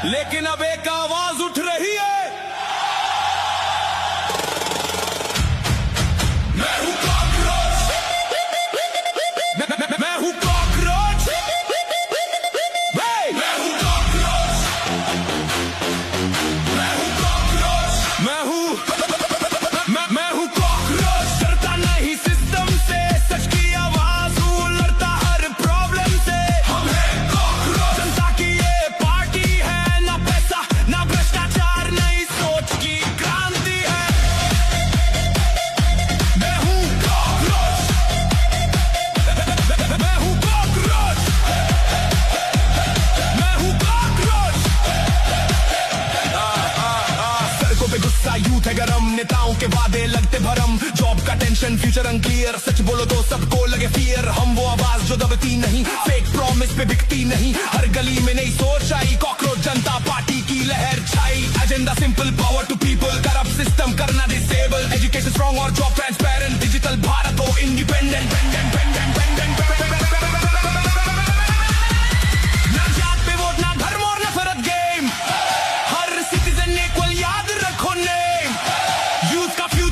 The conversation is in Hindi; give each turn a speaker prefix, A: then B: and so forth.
A: लेकिन अब एक आवाज उठ रही है, मैं हूं कॉकरोच, मैं हूं कॉकरोच, मैं हूं कॉकरोच, मैं हूं कॉकरोच, मैं हूं कॉकरोच। डरता नहीं सिस्टम से, सच की आवाज हूं, लड़ता हर प्रॉब्लम से। हम हैं कॉकरोच, जनता की ये पार्टी है, ना पैसा ना भ्रष्टाचार, नई सोच की क्रांति है। मैं हूं कॉकरोच, मैं हूं कॉकरोच, मैं हूं कॉकरोच। सड़कों पे गुस्सा, यूथ है गरम, नेताओं के वादे लगते भरम, जॉब का टेंशन, फ्यूचर अनक्लियर, सच बोलो तो सबको लगे फियर। हम वो आवाज जो दबती नहीं, फेक प्रॉमिस पे बिकती नहीं, हर गली में नई सोच आई, कॉकरोच जनता पार्टी की लहर छाई। Agenda simple, power to people, corrupt system करना डिसेबल, एजुकेशन स्ट्रॉन्ग और जॉब ट्रांसपेरेंट, डिजिटल भारत हो इंडिपेंडेंट।